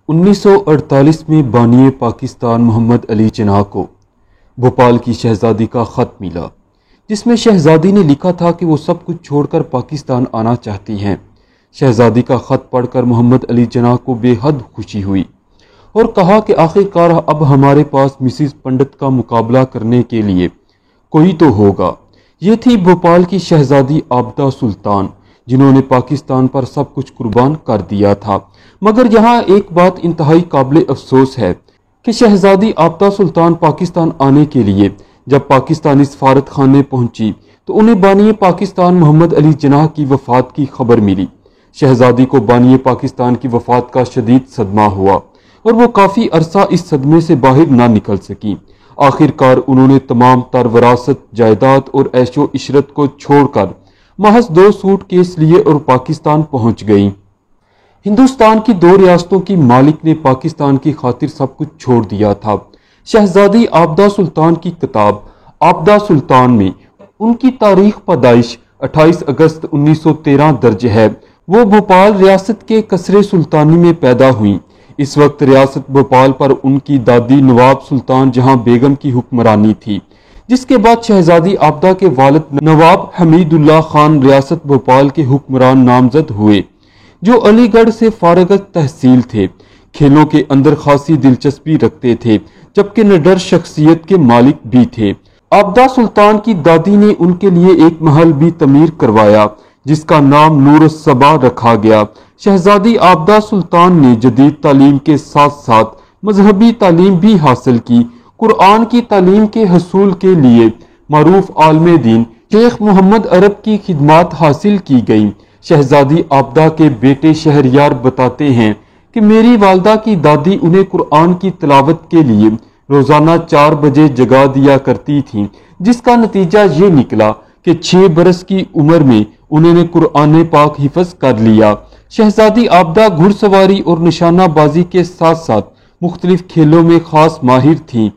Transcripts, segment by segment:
1948 میں بانی پاکستان محمد علی جناح کو بھوپال کی شہزادی کا خط ملا، جس میں شہزادی نے لکھا تھا کہ وہ سب کچھ چھوڑ کر پاکستان آنا چاہتی ہیں۔ شہزادی کا خط پڑھ کر محمد علی جناح کو بے حد خوشی ہوئی اور کہا کہ آخرکار اب ہمارے پاس مسز پنڈت کا مقابلہ کرنے کے لیے کوئی تو ہوگا۔ یہ تھی بھوپال کی شہزادی آبدہ سلطان، جنہوں نے پاکستان پر سب کچھ قربان کر دیا تھا۔ مگر یہاں ایک بات انتہائی قابل افسوس ہے کہ شہزادی آبدہ سلطان پاکستان آنے کے لیے جب پاکستانی سفارت خانے پہنچی تو انہیں بانی پاکستان محمد علی جناح کی وفات کی خبر ملی۔ شہزادی کو بانی پاکستان کی وفات کا شدید صدمہ ہوا اور وہ کافی عرصہ اس صدمے سے باہر نہ نکل سکی۔ آخرکار انہوں نے تمام تر وراثت، جائیداد اور عیش و عشرت کو چھوڑ کر محض 2 سوٹ کیس لیے اور پاکستان پہنچ گئیں۔ ہندوستان کی 2 ریاستوں کی مالک نے پاکستان کی خاطر سب کچھ چھوڑ دیا تھا۔ شہزادی آبدہ سلطان کی کتاب آبدہ سلطان میں ان کی تاریخ پیدائش 28 اگست 1913 درج ہے۔ وہ بھوپال ریاست کے قصر سلطانی میں پیدا ہوئیں۔ اس وقت ریاست بھوپال پر ان کی دادی نواب سلطان جہاں بیگم کی حکمرانی تھی، جس کے بعد شہزادی آبدہ کے والد نواب حمید اللہ خان ریاست بھوپال کے حکمران نامزد ہوئے، جو علی گڑھ سے فارغ تحصیل تھے۔ کھیلوں کے اندر خاصی دلچسپی رکھتے تھے، جبکہ نڈر شخصیت کے مالک بھی تھے۔ آبدہ سلطان کی دادی نے ان کے لیے ایک محل بھی تعمیر کروایا، جس کا نام نور الصبا رکھا گیا۔ شہزادی آبدہ سلطان نے جدید تعلیم کے ساتھ ساتھ مذہبی تعلیم بھی حاصل کی۔ قرآن کی تعلیم کے حصول کے لیے معروف عالم دین شیخ محمد عرب کی خدمات حاصل کی گئیں۔ شہزادی آبدہ کے بیٹے شہریار بتاتے ہیں کہ میری والدہ کی دادی انہیں قرآن کی تلاوت کے لیے روزانہ 4 بجے جگا دیا کرتی تھیں، جس کا نتیجہ یہ نکلا کہ 6 برس کی عمر میں انہوں نے قرآن پاک حفظ کر لیا۔ شہزادی آبدہ گھڑ سواری اور نشانہ بازی کے ساتھ ساتھ مختلف کھیلوں میں خاص ماہر تھیں۔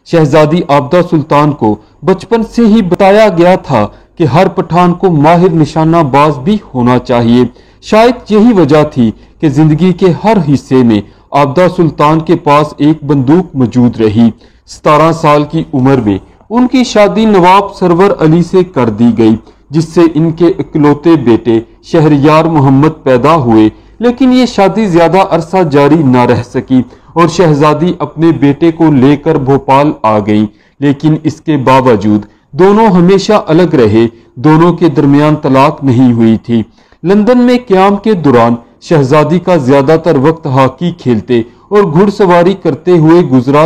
شہزادی آبدہ سلطان کو بچپن سے ہی بتایا گیا تھا کہ ہر پٹھان کو ماہر نشانہ باز بھی ہونا چاہیے۔ شاید یہی وجہ تھی کہ زندگی کے ہر حصے میں آبدہ سلطان کے پاس ایک بندوق موجود رہی۔ 17 سال کی عمر میں ان کی شادی نواب سرور علی سے کر دی گئی، جس سے ان کے اکلوتے بیٹے شہریار محمد پیدا ہوئے، لیکن یہ شادی زیادہ عرصہ جاری نہ رہ سکی اور شہزادی اپنے بیٹے کو لے کر بھوپال آ گئیں۔ لیکن اس کے باوجود دونوں ہمیشہ الگ رہے۔ دونوں کے درمیان طلاق نہیں ہوئی تھی۔ لندن میں قیام کے دوران شہزادی کا زیادہ تر وقت ہاکی کھیلتے اور گھڑ سواری کرتے ہوئے گزرا۔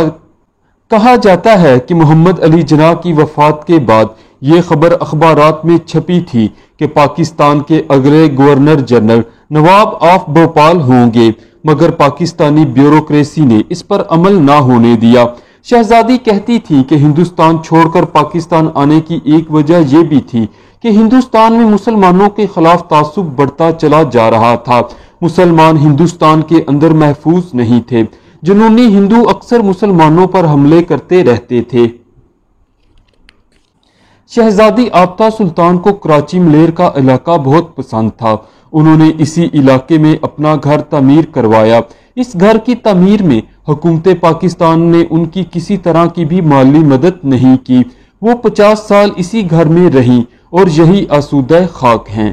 کہا جاتا ہے کہ محمد علی جناح کی وفات کے بعد یہ خبر اخبارات میں چھپی تھی کہ پاکستان کے اگلے governor general Nawab of Bhopal ہوں گے، مگر پاکستانی بیوروکریسی نے اس پر عمل نہ ہونے دیا۔ شہزادی کہتی تھی کہ ہندوستان چھوڑ کر پاکستان آنے کی ایک وجہ یہ بھی تھی کہ ہندوستان میں مسلمانوں کے خلاف تعصب بڑھتا چلا جا رہا تھا۔ مسلمان ہندوستان کے اندر محفوظ نہیں تھے۔ جنونی ہندو اکثر مسلمانوں پر حملے کرتے رہتے تھے۔ شہزادی آبدہ سلطان کو کراچی ملیر کا علاقہ بہت پسند تھا۔ انہوں نے اسی علاقے میں اپنا گھر تعمیر کروایا۔ اس گھر کی تعمیر میں حکومت پاکستان نے ان کی کسی طرح کی بھی مالی مدد نہیں کی۔ وہ 50 سال اسی گھر میں رہیں اور یہی آسودہ خاک ہیں۔